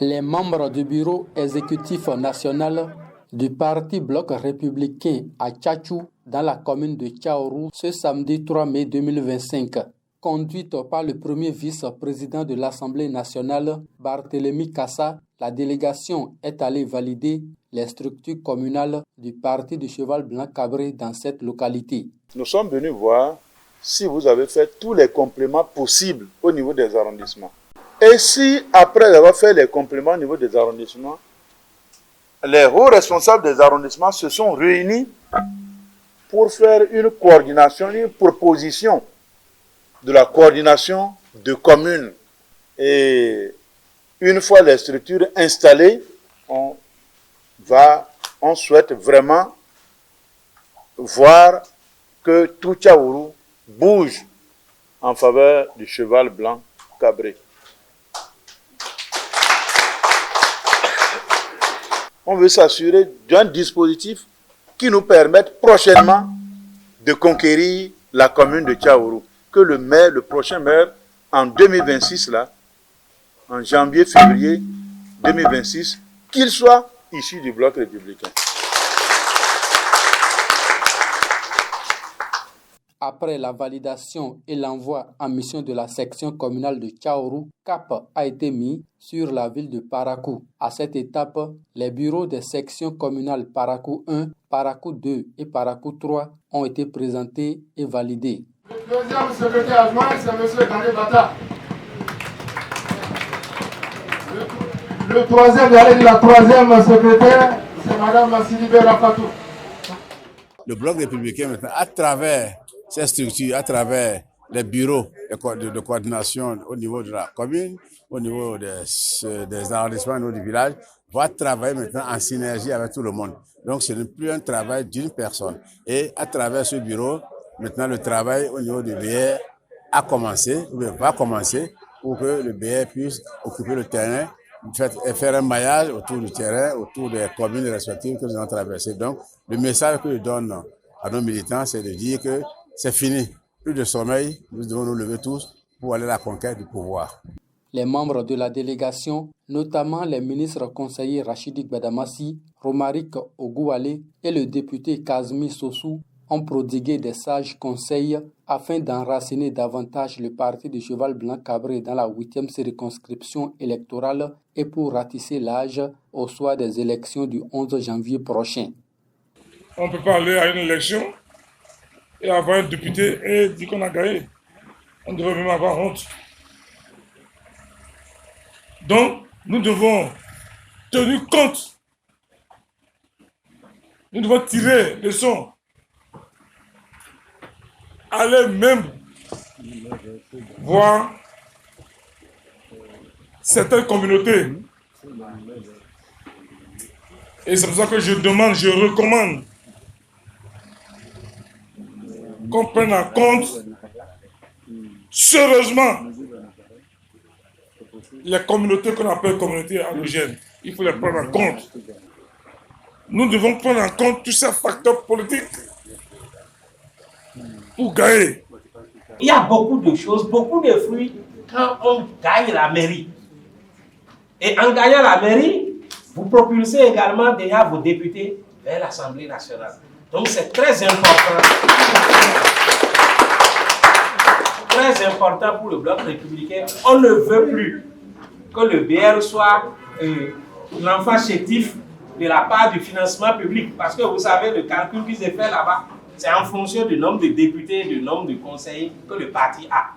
Les membres du bureau exécutif national du Parti Bloc républicain à Tchatchou, dans la commune de Tchaourou, ce samedi 3 mai 2025. Conduite par le premier vice-président de l'Assemblée nationale, Barthélémy Kassa, la délégation est allée valider les structures communales du Parti du Cheval Blanc Cabré dans cette localité. Nous sommes venus voir si vous avez fait tous les compléments possibles au niveau des arrondissements. Et si, après avoir fait les compléments au niveau des arrondissements, les hauts responsables des arrondissements se sont réunis pour faire une coordination, une proposition de la coordination de communes. Et une fois les structures installées, on souhaite vraiment voir que tout Tchaourou bouge en faveur du cheval blanc cabré. On veut s'assurer d'un dispositif qui nous permette prochainement de conquérir la commune de Tchaourou. Que le prochain maire, en 2026, là, en janvier-février 2026, qu'il soit issu du bloc républicain. Après la validation et l'envoi en mission de la section communale de Tchaourou, cap a été mis sur la ville de Parakou. À cette étape, les bureaux des sections communales Parakou 1, Parakou 2 et Parakou 3 ont été présentés et validés. Le deuxième secrétaire adjoint, c'est M. Dani Bata. La troisième secrétaire, c'est Mme Massilibé Rafatou. Le bloc républicain, maintenant, à travers ces structures, à travers les bureaux de coordination au niveau de la commune, au niveau des arrondissements, au niveau du village, va travailler maintenant en synergie avec tout le monde. Donc, ce n'est plus un travail d'une personne. Et à travers ce bureau, maintenant, le travail au niveau du BR a commencé, ou va commencer, pour que le BR puisse occuper le terrain, faire un maillage autour du terrain, autour des communes respectives que nous avons traversées. Donc, le message que je donne à nos militants, c'est de dire que c'est fini. Plus de sommeil, nous devons nous lever tous pour aller à la conquête du pouvoir. Les membres de la délégation, notamment les ministres conseillers Rachidi Gbadamassi, Romaric Ogouale et le député Kazmi Sossou, ont prodigué des sages conseils afin d'enraciner davantage le parti du cheval blanc cabré dans la 8e circonscription électorale et pour ratisser l'âge au soir des élections du 11 janvier prochain. On ne peut pas aller à une élection et avoir un député et dire qu'on a gagné. On devrait même avoir honte. Donc, nous devons tenir compte. Nous devons tirer les leçons. Aller même voir certaines communautés. Et c'est pour ça que je demande, je recommande qu'on prenne en compte sérieusement les communautés qu'on appelle communautés endogènes. Il faut les prendre en compte. Nous devons prendre en compte tous ces facteurs politiques pour gagner. Il y a beaucoup de choses, beaucoup de fruits quand on gagne la mairie. Et en gagnant la mairie, vous propulsez également déjà vos députés vers l'Assemblée nationale. Donc c'est très important. Très important pour le bloc républicain. On ne veut plus que le BR soit l'enfant chétif de la part du financement public. Parce que vous savez, le calcul qui s'est fait là-bas, c'est en fonction du nombre de députés, du nombre de conseillers que le parti a.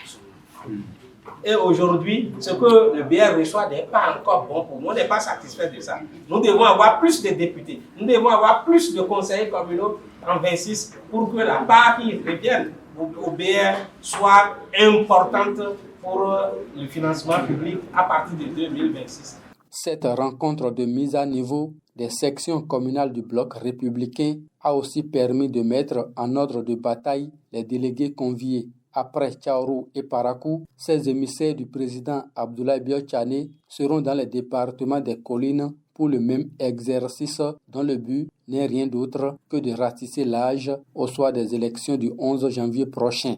Et aujourd'hui, ce que le BR reçoit n'est pas encore bon pour nous. On n'est pas satisfait de ça. Nous devons avoir plus de députés. Nous devons avoir plus de conseillers communaux en 26 pour que la part qui revienne au BR soit importante pour le financement public à partir de 2026. Cette rencontre de mise à niveau des sections communales du bloc républicain a aussi permis de mettre en ordre de bataille les délégués conviés. Après Tchaourou et Parakou, ces émissaires du président Abdoulaye Biotchane seront dans les départements des collines pour le même exercice dont le but n'est rien d'autre que de ratisser l'âge au soir des élections du 11 janvier prochain.